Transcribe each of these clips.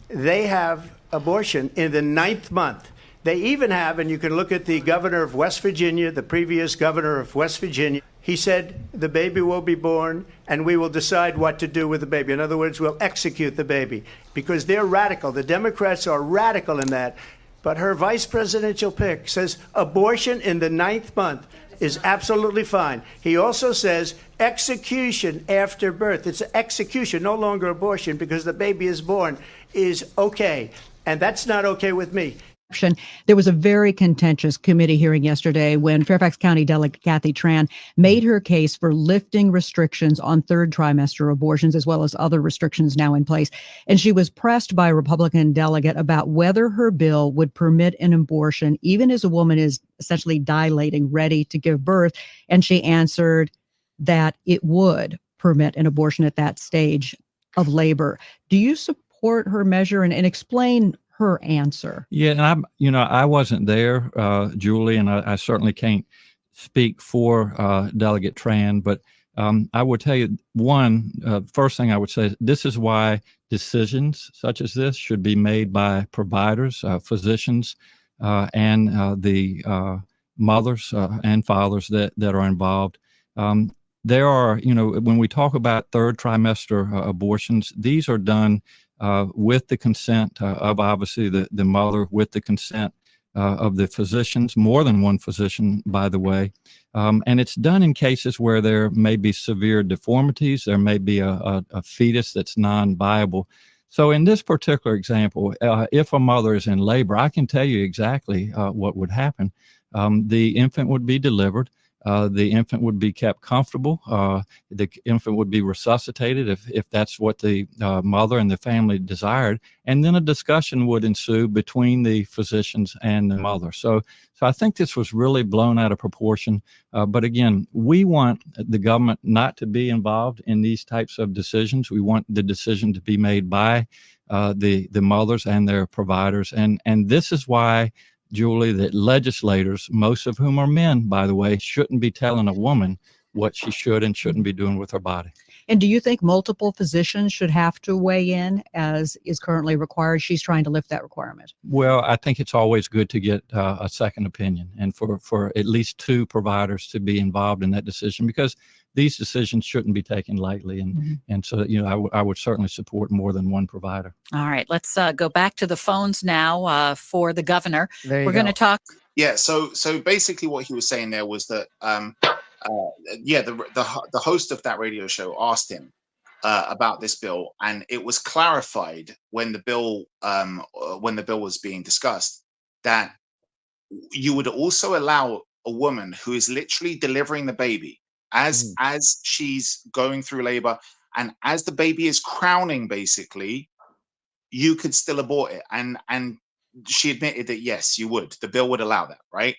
they have abortion in the 9th month. They even have, and you can look at the governor of West Virginia, the previous governor of West Virginia. He said the baby will be born and we will decide what to do with the baby. In other words, we'll execute the baby because they're radical. The Democrats are radical in that. But her vice presidential pick says abortion in the 9th month is absolutely fine. He also says execution after birth. It's execution, no longer abortion, because the baby is born, is okay. And that's not okay with me. There was a very contentious committee hearing yesterday when Fairfax County Delegate Kathy Tran made her case for lifting restrictions on third trimester abortions, as well as other restrictions now in place. And she was pressed by a Republican delegate about whether her bill would permit an abortion, even as a woman is essentially dilating, ready to give birth. And she answered that it would permit an abortion at that stage of labor. Do you support her measure and explain her answer? Yeah, and I wasn't there, Julie, and I certainly can't speak for Delegate Tran, but I would tell you first thing I would say, this is why decisions such as this should be made by providers, physicians, and the mothers and fathers that are involved. There are, when we talk about third trimester abortions, these are done with the consent of obviously the mother, with the consent of the physicians, more than one physician, by the way. And it's done in cases where there may be severe deformities, there may be a fetus that's non-viable. So in this particular example, if a mother is in labor, I can tell you exactly what would happen. The infant would be delivered. The infant would be kept comfortable. The infant would be resuscitated if that's what the mother and the family desired. And then a discussion would ensue between the physicians and the mother. So I think this was really blown out of proportion. But again, we want the government not to be involved in these types of decisions. We want the decision to be made by the mothers and their providers. And this is why, Julie, that legislators, most of whom are men, by the way, shouldn't be telling a woman what she should and shouldn't be doing with her body. And do you think multiple physicians should have to weigh in, as is currently required? She's trying to lift that requirement. Well, I think it's always good to get a second opinion, and for at least two providers to be involved in that decision, because these decisions shouldn't be taken lightly. And so, I would certainly support more than one provider. All right, let's go back to the phones now for the governor. We're going to talk. Yeah. So basically what he was saying there was that, the host of that radio show asked him about this bill, and it was clarified when the bill was being discussed that you would also allow a woman who is literally delivering the baby as she's going through labor, and as the baby is crowning, basically, you could still abort it. And she admitted that yes, you would. The bill would allow that, right?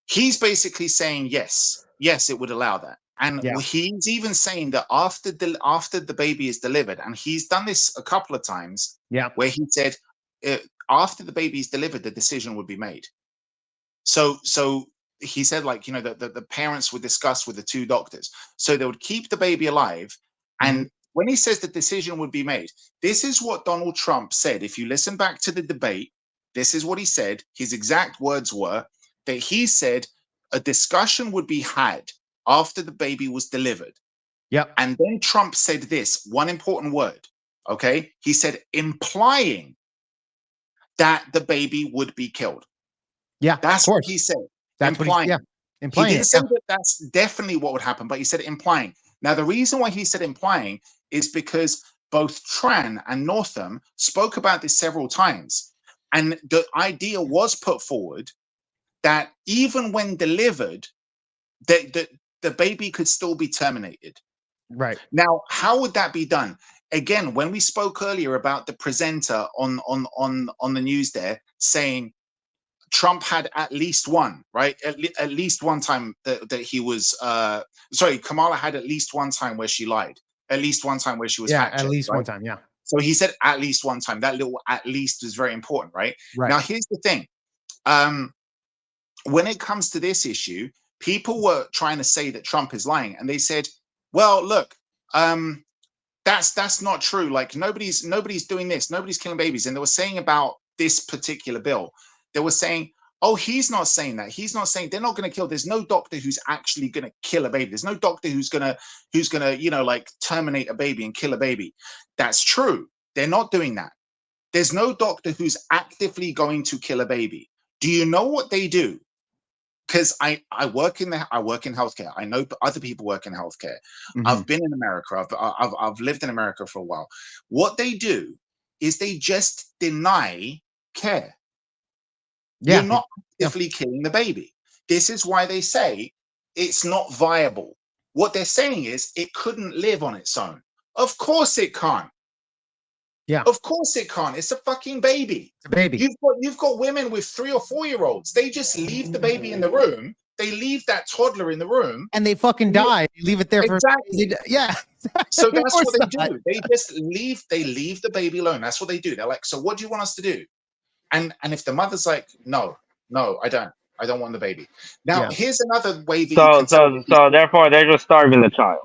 He's basically saying yes, it would allow that. And he's even saying that after the baby is delivered, and he's done this a couple of times, where he said after the baby is delivered, the decision would be made. So he said, the parents would discuss with the two doctors, so they would keep the baby alive. And when he says the decision would be made, this is what Donald Trump said. If you listen back to the debate, this is what he said. His exact words were that he said a discussion would be had after the baby was delivered. And then Trump said this one important word. Okay. He said, implying that the baby would be killed. That's what he said. That's implying. Implying. He didn't say that that's definitely what would happen, but he said implying. Now, the reason why he said implying is because both Tran and Northam spoke about this several times. And the idea was put forward that even when delivered, the baby could still be terminated. Right. Now, how would that be done? Again, when we spoke earlier about the presenter on the news there saying Trump had at least one, right? At least one time that he was, Kamala had at least one time where she lied. At least one time where she was fact-checked, at least right? one time, So he said at least one time. That little at least is very important, right? Now, here's the thing. When it comes to this issue, people were trying to say that Trump is lying. And they said, well, look, That's not true. Like nobody's doing this. Nobody's killing babies. And they were saying about this particular bill, they were saying, oh, he's not saying that. He's not saying they're not going to kill. There's no doctor who's actually going to kill a baby. There's no doctor who's gonna like terminate a baby and kill a baby. That's true. They're not doing that. There's no doctor who's actively going to kill a baby. Do you know what they do? Because I work in healthcare. I know other people work in healthcare. I've been in America. I've lived in America for a while. What they do is they just deny care. You're not actively killing the baby. This is why they say it's not viable. What they're saying is it couldn't live on its own. Of course it can't. Yeah. Of course it can't. It's a fucking baby. It's a baby. You've got women with 3 or 4 year olds. They just leave the baby in the room. They leave that toddler in the room. And they fucking die. You leave it there exactly. Yeah. So that's what they do. They just leave the baby alone. That's what they do. They're like, so what do you want us to do? And if the mother's like, no, I don't want the baby. Now here's another way that so therefore they're just starving the child.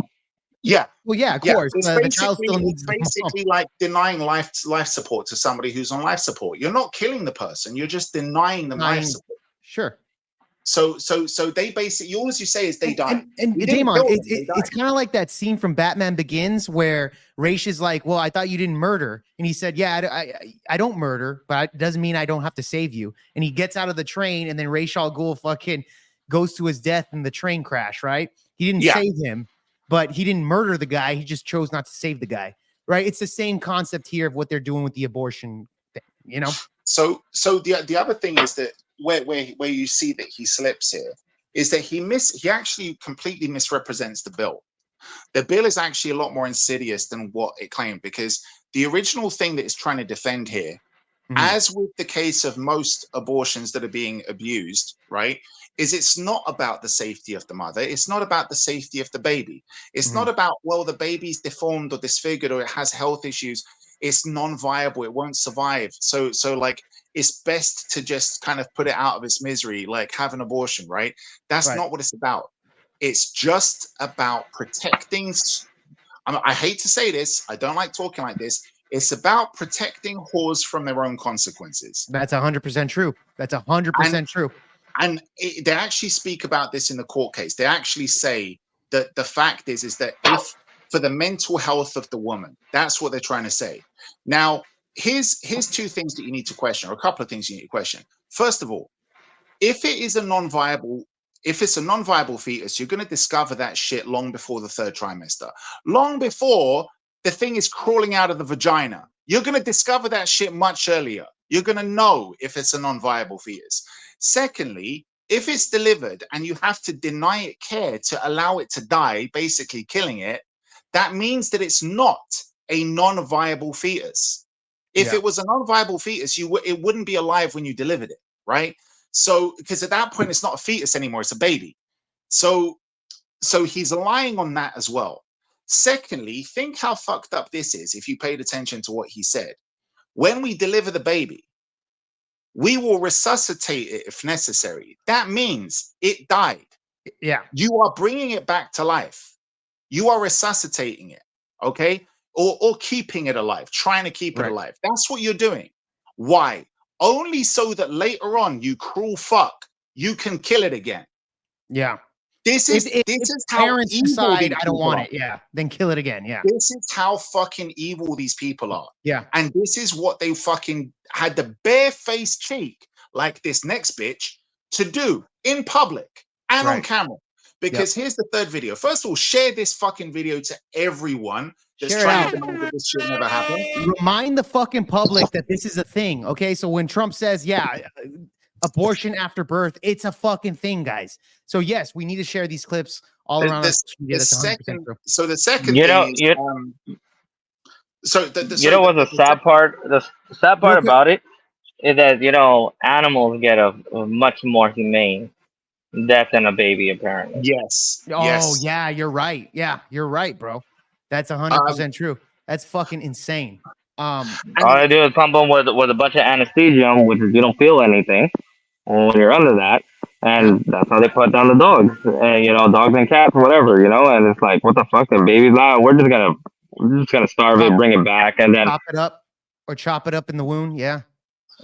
Yeah. Well, yeah, of course. It's the child still needs basically like denying life support to somebody who's on life support. You're not killing the person. You're just denying them life support. Sure. So they basically, all you say is they die. And Damon, it's kind of like that scene from Batman Begins where Ra's is like, well, I thought you didn't murder. And he said, yeah, I don't murder, but it doesn't mean I don't have to save you. And he gets out of the train and then Ra's al Ghul fucking goes to his death in the train crash, right? He didn't save him, but he didn't murder the guy. He just chose not to save the guy, right? It's the same concept here of what they're doing with the abortion thing, you know? So the other thing is that where you see that he slips here is that he actually completely misrepresents the bill. The bill is actually a lot more insidious than what it claimed, because the original thing that it's trying to defend here, as with the case of most abortions that are being abused, right, is it's not about the safety of the mother. It's not about the safety of the baby. It's not about, well, the baby's deformed or disfigured or it has health issues. It's non-viable. It won't survive. So like, it's best to just kind of put it out of its misery, like have an abortion, right? That's not what it's about. It's just about protecting. I hate to say this. I don't like talking like this. It's about protecting whores from their own consequences. That's 100% true. That's 100% true. And they actually speak about this in the court case. They actually say that the fact is that if for the mental health of the woman, that's what they're trying to say. Now, here's 2 things that you need to question, or a couple of things you need to question. First of all, if it's a non-viable fetus, you're going to discover that shit long before the 3rd trimester, long before the thing is crawling out of the vagina. You're going to discover that shit much earlier. You're going to know if it's a non-viable fetus. Secondly, if it's delivered and you have to deny it care to allow it to die, basically killing it, that means that it's not a non-viable fetus. If it was a non-viable fetus, it wouldn't be alive when you delivered it, right? So, because at that point, it's not a fetus anymore, it's a baby. So he's lying on that as well. Secondly, think how fucked up this is if you paid attention to what he said. When we deliver the baby, we will resuscitate it if necessary. That means it died. Yeah. You are bringing it back to life. You are resuscitating it, okay? Or keeping it alive, trying to keep it alive. That's what you're doing. Why? Only so that later on, you cruel fuck, you can kill it again. Yeah. This is how parents decide I don't want are. it. Yeah. Then kill it again. Yeah. This is how fucking evil these people are. Yeah. And this is what they fucking had the barefaced cheek, like this next bitch, to do in public and on camera. Because here's the 3rd video. First of all, share this fucking video to everyone that's trying to deny that this shit never happened. Remind the fucking public that this is a thing. Okay. So when Trump says, abortion after birth, it's a fucking thing, guys. So yes, we need to share these clips all around. The second thing is, what's the sad part? The sad part about it is that animals get a much more humane death than a baby, apparently. Yes. Oh yeah, you're right. Yeah, you're right, bro. That's 100% true. That's fucking insane. All I do is pump them with a bunch of anesthesia, which is you don't feel anything when you're under that, and that's how they put down the dogs, and dogs and cats, whatever, and it's like, what the fuck, the baby's not. We're just gonna I'm just gonna starve it, bring it back, and then chop it up in the wound. Yeah.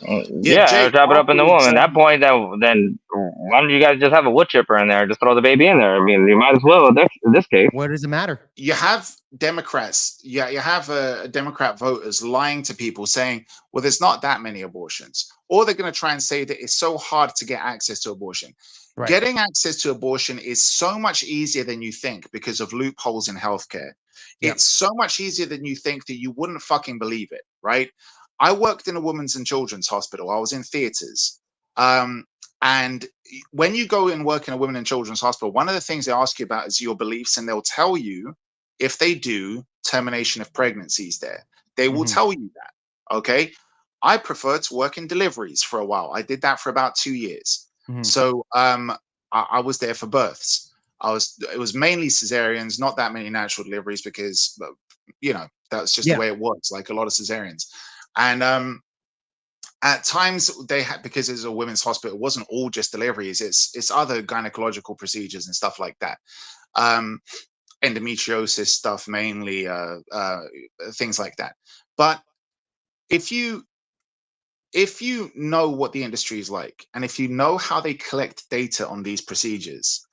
Yeah, chop it up in the womb. At that point, then why don't you guys just have a wood chipper in there? Just throw the baby in there. I mean, you might as well in this case. What does it matter? You have Democrats, you have Democrat voters lying to people saying, well, there's not that many abortions. Or they're going to try and say that it's so hard to get access to abortion. Right. Getting access to abortion is so much easier than you think because of loopholes in healthcare. Yep. It's so much easier than you think that you wouldn't fucking believe it, right? I worked in a women's and children's hospital. I was in theaters. And when you go and work in a women and children's hospital, one of the things they ask you about is your beliefs, and they'll tell you if they do termination of pregnancies there. They will tell you that, okay? I prefer to work in deliveries for a while. I did that for about 2 years. So I was there for births. It was mainly cesareans, not that many natural deliveries because, you know, that's just the way it works, like a lot of cesareans. And at times they had, because it's a women's hospital, it wasn't all just deliveries. It's other gynecological procedures and stuff like that. Endometriosis stuff mainly, things like that. But if you know what the industry is like, and if you know how they collect data on these procedures,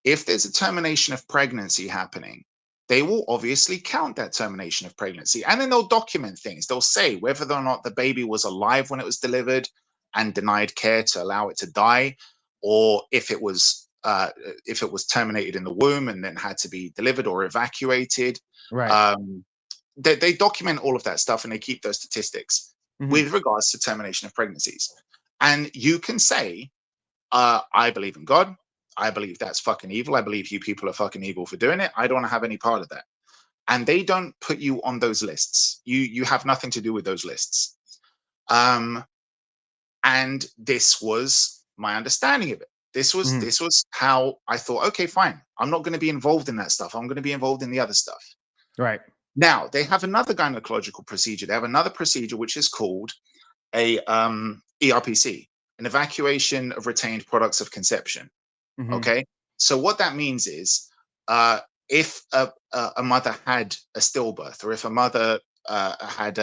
if there's a termination of pregnancy happening, they will obviously count that termination of pregnancy, and then they'll document things. They'll say whether or not the baby was alive when it was delivered and denied care to allow it to die, or if it was terminated in the womb and then had to be delivered or evacuated. Right. They document all of that stuff, and they keep those statistics with regards to termination of pregnancies. And you can say, I believe in God. I believe that's fucking evil. I believe you people are fucking evil for doing it. I don't want to have any part of that. And they don't put you on those lists. You have nothing to do with those lists. And this was my understanding of it. This was how I thought, okay, fine. I'm not going to be involved in that stuff. I'm going to be involved in the other stuff. Right. Now, they have another gynecological procedure. They have another procedure which is called a ERPC, an evacuation of retained products of conception. Okay, so what that means is if a mother had a stillbirth, or if a mother had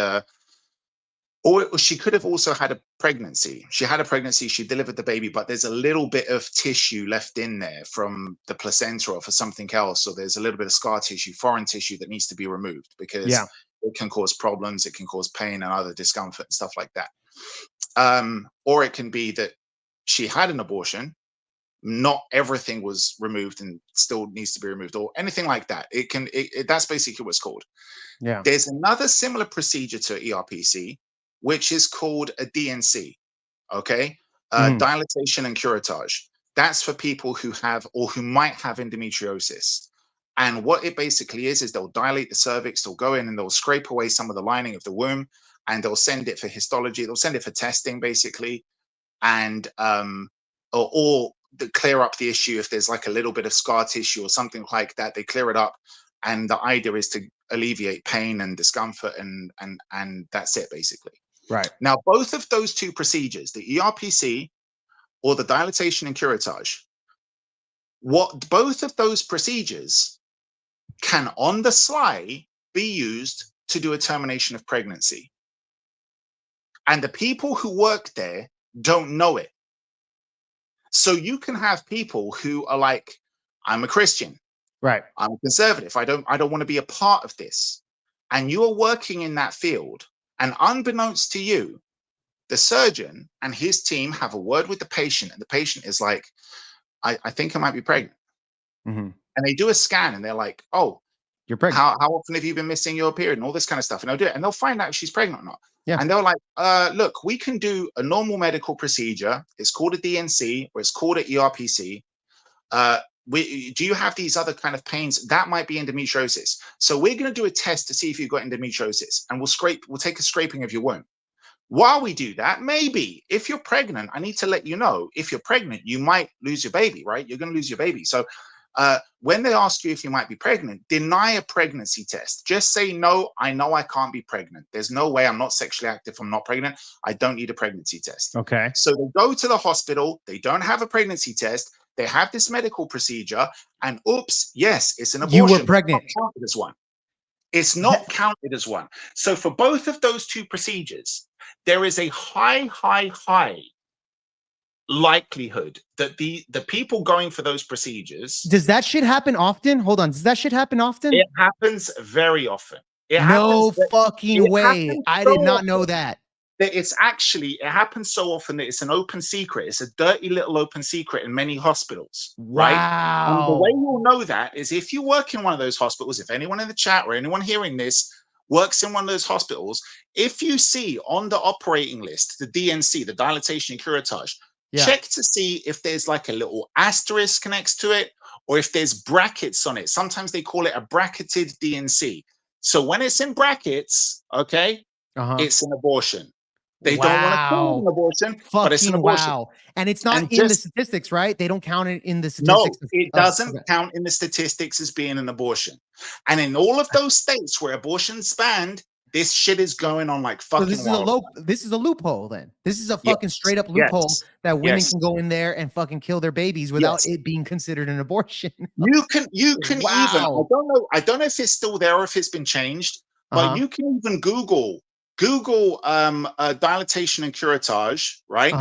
or she could have also had a pregnancy. She had a pregnancy, she delivered the baby, but there's a little bit of tissue left in there from the placenta or for something else. So there's a little bit of scar tissue, foreign tissue that needs to be removed because it can cause problems, it can cause pain and other discomfort and stuff like that. Or it can be that she had an abortion, not everything was removed and still needs to be removed, or anything like that. That's basically what it's called. Yeah. There's another similar procedure to ERPC, which is called a DNC. Okay. Dilatation and curettage. That's for people who have or who might have endometriosis. And what it basically is they'll dilate the cervix, they'll go in and they'll scrape away some of the lining of the womb, and they'll send it for histology, they'll send it for testing basically, and or clear up the issue if there's like a little bit of scar tissue or something like that. They clear it up, and the idea is to alleviate pain and discomfort, and that's it basically. Right. Now, both of those two procedures, the ERPC or the dilatation and curettage, both of those procedures can on the sly be used to do a termination of pregnancy, and the people who work there don't know it. So you can have people who are like, I'm a Christian. Right. I'm a conservative. I don't want to be a part of this. And you are working in that field. And unbeknownst to you, the surgeon and his team have a word with the patient. And the patient is like, I think I might be pregnant. And they do a scan and they're like, oh, you're pregnant. How often have you been missing your period and all this kind of stuff? And they'll do it. And they'll find out if she's pregnant or not. Yeah. And they're like, look, we can do a normal medical procedure. It's called a DNC, or it's called an ERPC. Do you have these other kind of pains? That might be endometriosis. So we're going to do a test to see if you've got endometriosis, and we'll take a scraping of your womb. While we do that, maybe if you're pregnant, I need to let you know, if you're pregnant, you might lose your baby, right? You're going to lose your baby. So when they ask you if you might be pregnant, deny a pregnancy test. Just say, no, I know I can't be pregnant. There's no way. I'm not sexually active. I'm not pregnant. I don't need a pregnancy test. Okay. So they go to the hospital. They don't have a pregnancy test. They have this medical procedure, and oops, yes, it's an abortion. You were pregnant. This one. It's not counted as one. So for both of those two procedures, there is a high likelihood that the people going for those procedures. Does that shit happen often? Hold on. Does that shit happen often? It happens very often. No fucking way. I did not know that. It happens so often that it's an open secret. It's a dirty little open secret in many hospitals. Wow. Right? And the way you'll know that is if you work in one of those hospitals, if anyone in the chat or anyone hearing this works in one of those hospitals, if you see on the operating list, the DNC, the dilatation and curettage, check to see if there's like a little asterisk next to it or if there's brackets on it. Sometimes they call it a bracketed DNC. So when it's in brackets, okay, it's an abortion. They don't want to call it an abortion, but it's an abortion. Wow. And it's not in the statistics, right? They don't count it in the statistics. No, it doesn't count in the statistics as being an abortion. And in all of those states where abortion's banned, this shit is going on like fucking wild. This is a loophole then. This is a fucking straight up loophole that women can go in there and fucking kill their babies without it being considered an abortion. You can even, I don't know if it's still there or if it's been changed, but you can even Google dilatation and curettage, right?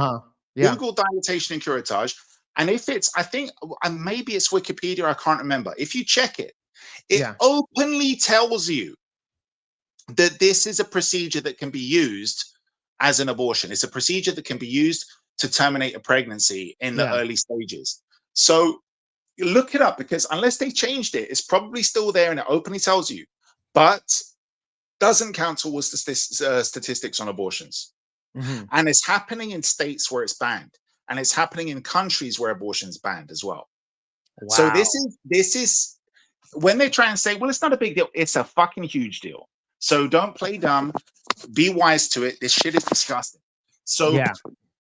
Google dilatation and curettage. And if it's, I think, maybe it's Wikipedia, I can't remember. If you check it, it openly tells you that this is a procedure that can be used as an abortion. It's a procedure that can be used to terminate a pregnancy in the early stages. So look it up, because unless they changed it, it's probably still there and it openly tells you, but doesn't count towards the statistics on abortions. And it's happening in states where it's banned, and it's happening in countries where abortion is banned as well. So this is when they try and say, well, it's not a big deal. It's a fucking huge deal. So don't play dumb. Be wise to it. This shit is disgusting. So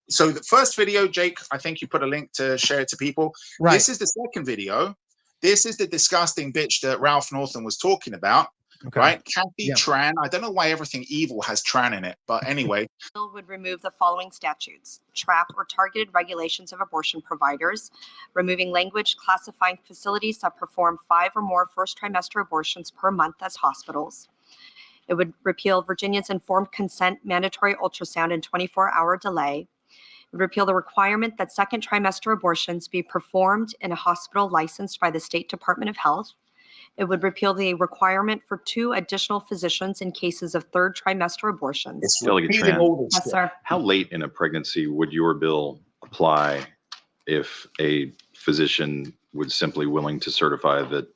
so the first video, Jake, I think you put a link to share it to people. Right. This is the second video. This is the disgusting bitch that Ralph Northam was talking about. Right? Kathy Tran. I don't know why everything evil has Tran in it, but anyway. Bill would remove the following statutes: trap or targeted regulations of abortion providers, removing language classifying facilities that perform 5 or more first trimester abortions per month as hospitals. It would repeal Virginia's informed consent mandatory ultrasound and 24-hour delay. It would repeal the requirement that second trimester abortions be performed in a hospital licensed by the State Department of Health. It would repeal the requirement for 2 additional physicians in cases of third trimester abortions. Delegate Tran, yes, sir. How late in a pregnancy would your bill apply if a physician was simply willing to certify that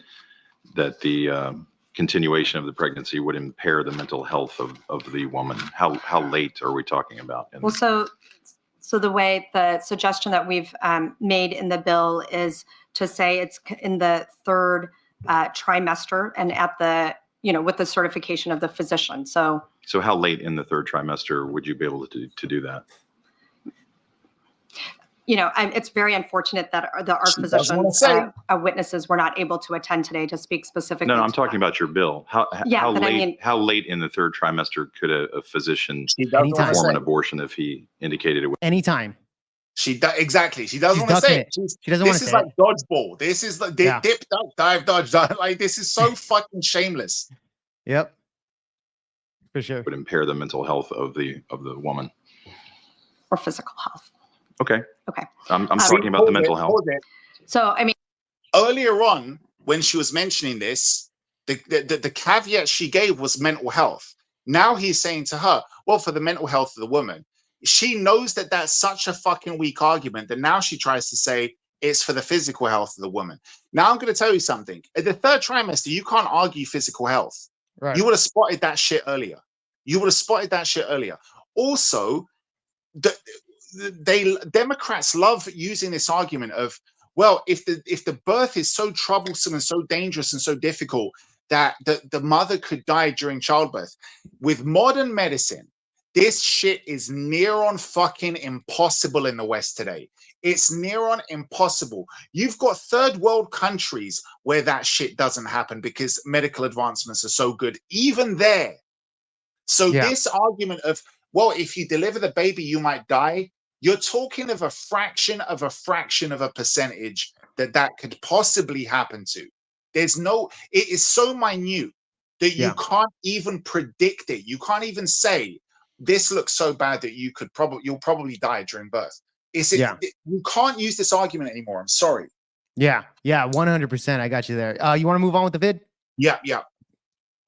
the continuation of the pregnancy would impair the mental health of the woman? How late are we talking about? Well, so the way the suggestion that we've made in the bill is to say it's in the third trimester and at the, with the certification of the physician. So how late in the third trimester would you be able to do that? It's very unfortunate that our physicians, witnesses were not able to attend today to speak specifically. No, I'm talking about your bill. How late in the third trimester could a physician perform an abortion if he indicated it? Anytime. Exactly. She doesn't want to say it. She doesn't want to say it. This is like dodgeball. This is like dip, duck, dive, dodge. Like, this is so fucking shameless. Yep. For sure. Would impair the mental health of the woman. Or physical health. Okay. Okay. I'm talking about the mental health. So, earlier on, when she was mentioning this, the caveat she gave was mental health. Now he's saying to her, well, for the mental health of the woman. She knows that that's such a fucking weak argument that now she tries to say it's for the physical health of the woman. Now I'm going to tell you something. At the third trimester, you can't argue physical health. Right. You would have spotted that shit earlier. Also, Democrats love using this argument of, well, if the birth is so troublesome and so dangerous and so difficult that the mother could die during childbirth. With modern medicine, this shit is near on fucking impossible in the West today. It's near on impossible. You've got third world countries where that shit doesn't happen because medical advancements are so good, even there. So this argument of, well, if you deliver the baby, you might die. You're talking of a fraction of a percentage that could possibly happen to. It is so minute that you can't even predict it. You can't even say this looks so bad that you'll probably die during birth. You can't use this argument anymore. I'm sorry. Yeah, 100%. I got you there. You want to move on with the vid? Yeah. I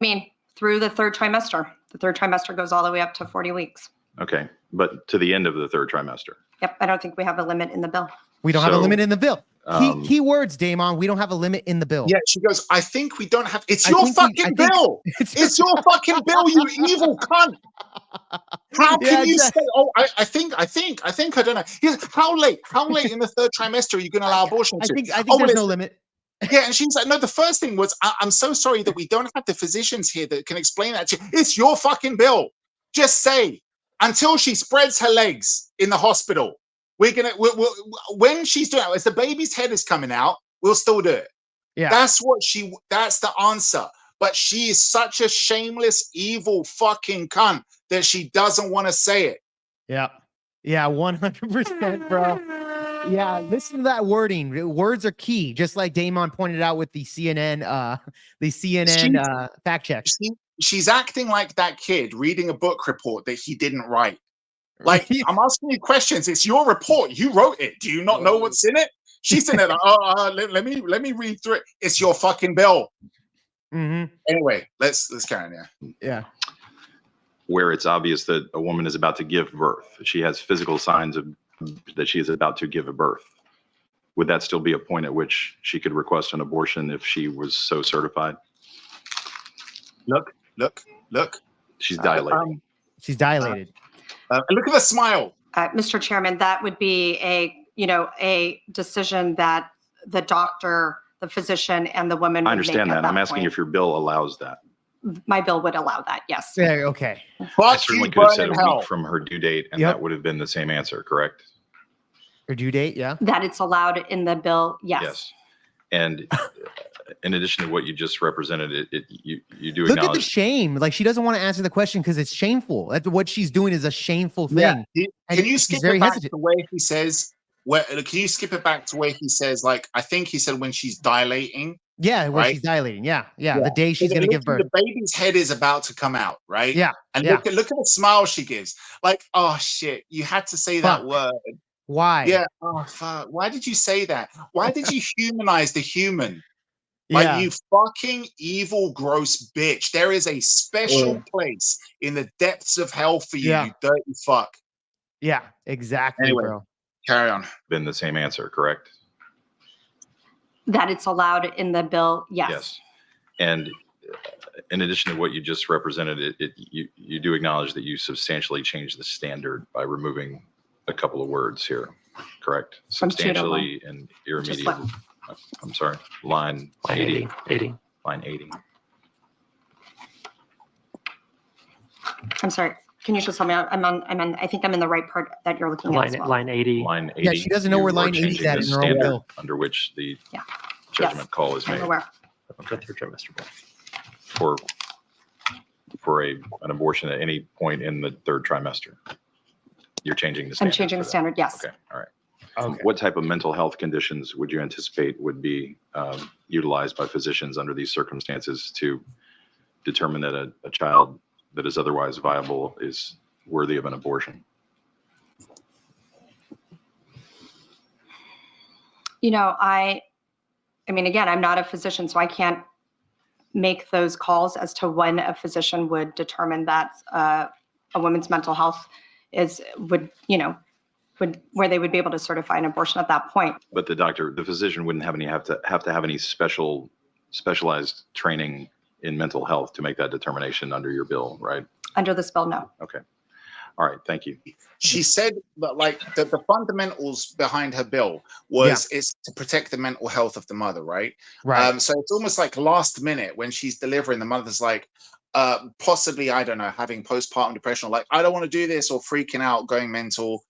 mean, through the third trimester. The third trimester goes all the way up to 40 weeks. Okay, but to the end of the third trimester. Yep, I don't think we have a limit in the bill. We don't have a limit in the bill. Key words, Damon. We don't have a limit in the bill. Yeah, she goes, I think we don't have. It's your fucking bill. It's your fucking bill, you evil cunt. How can you say, oh, I think, I don't know. How late in the third trimester are you going to allow abortion? I think there's no limit. Yeah, and she's like, no, the first thing was, I'm so sorry that we don't have the physicians here that can explain that to you. It's your fucking bill. Just say, until she spreads her legs in the hospital, when she's doing it, as the baby's head is coming out, we'll still do it. Yeah. That's the answer. But she is such a shameless, evil fucking cunt that she doesn't want to say it. Yeah. Yeah, 100%, bro. Yeah, listen to that wording. Words are key, just like Damon pointed out with the CNN fact check. She's acting like that kid reading a book report that he didn't write. Like, I'm asking you questions. It's your report. You wrote it. Do you not know what's in it? She's in it. Like, let me read through it. It's your fucking bill. Mm-hmm. Anyway, let's carry on. Yeah. Where it's obvious that a woman is about to give birth. She has physical signs of that she is about to give a birth. Would that still be a point at which she could request an abortion if she was so certified? Look. She's dilating. She's dilated. Look at the smile. Mr. Chairman, that would be a decision that the doctor, the physician, and the woman would I understand make that. I'm asking if your bill allows that. My bill would allow that, yes. Yeah, okay. I certainly could have said a week from her due date, and that would have been the same answer, correct? Her due date, yeah. That it's allowed in the bill, yes. Yes. And in addition to what you just represented, you do Look acknowledge. at the shame. Like, she doesn't want to answer the question because it's shameful. That's what she's doing is a shameful thing. Yeah. Can you skip it back to where he says? Can you skip it back to where he says? Like, I think he said when she's dilating. Yeah, when she's dilating. Yeah. The day she's going to give birth. The baby's head is about to come out, right? Yeah. And look at the smile she gives. Like, oh shit, you had to say that word. Why? Yeah. Oh fuck. Why did you say that? Why did you humanize the human? Like, you fucking evil, gross bitch. There is a special place in the depths of hell for you, you dirty fuck. Yeah, exactly, anyway, bro. Carry on. Been the same answer, correct? That it's allowed in the bill, yes. Yes. And in addition to what you just represented, you do acknowledge that you substantially changed the standard by removing a couple of words here, correct? Substantially and irremediably. I'm sorry, line 80. Line 80. I'm sorry. Can you just tell me? I think I'm in the right part that you're looking at as well. Line 80. Line 80. Yeah, she doesn't know where line 80 is at in her own bill. Under which the judgment call is made. I'm aware. For an abortion at any point in the third trimester. You're changing the standard. I'm changing the standard, yes. Okay, all right. Okay. What type of mental health conditions would you anticipate would be utilized by physicians under these circumstances to determine that a child that is otherwise viable is worthy of an abortion? You know, I mean, again, I'm not a physician, so I can't make those calls as to when a physician would determine that a woman's mental health where they would be able to certify an abortion at that point. But the physician wouldn't have to have any specialized training in mental health to make that determination under your bill, right? Under this bill, no. Okay. All right. Thank you. She said that, like, the fundamentals behind her bill was is to protect the mental health of the mother, right? Right. So it's almost like last minute when she's delivering, the mother's like, possibly, I don't know, having postpartum depression, or like, I don't want to do this, or freaking out, going mental.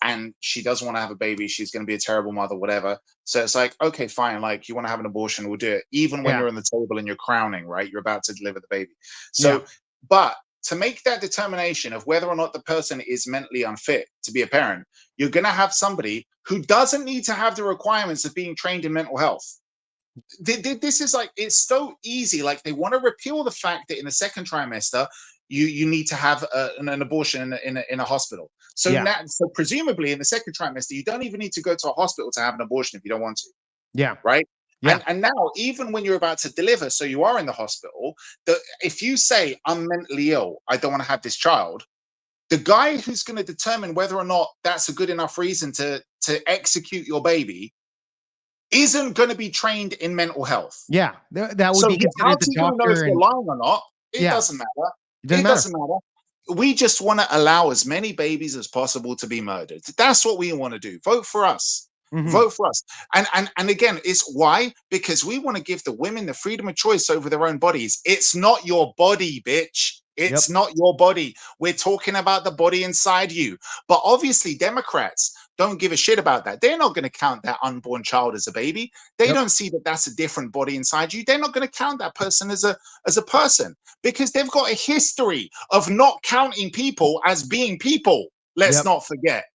And she doesn't want to have a baby. She's going to be a terrible mother, whatever. So it's like, okay, fine. Like, you want to have an abortion, we'll do it. Even when you're on the table and you're crowning, right? You're about to deliver the baby. So, but to make that determination of whether or not the person is mentally unfit to be a parent, you're going to have somebody who doesn't need to have the requirements of being trained in mental health. This is like, it's so easy. Like, they want to repeal the fact that in the second trimester you need to have an abortion in a hospital. So Yeah. now, so presumably in the second trimester you don't even need to go to a hospital to have an abortion if you don't want to. Yeah. Right. Yeah. And now, even when you're about to deliver, so you are in the hospital, if you say, I'm mentally ill, I don't want to have this child, the guy who's going to determine whether or not that's a good enough reason to execute your baby isn't going to be trained in mental health. Yeah, that would So be how's considered the he going to know if doctor you're and lying or not? It yeah, doesn't matter. it doesn't It matter. doesn't matter. We just want to allow as many babies as possible to be murdered. That's what we want to do. Vote for us. Vote for us. And again, it's why? Because we want to give the women the freedom of choice over their own bodies. It's not your body, bitch. It's not your body. We're talking about the body inside you. But obviously, Democrats don't give a shit about that. They're not going to count that unborn child as a baby. They don't see that that's a different body inside you. They're not going to count that person as a person, because they've got a history of not counting people as being people. Let's not forget.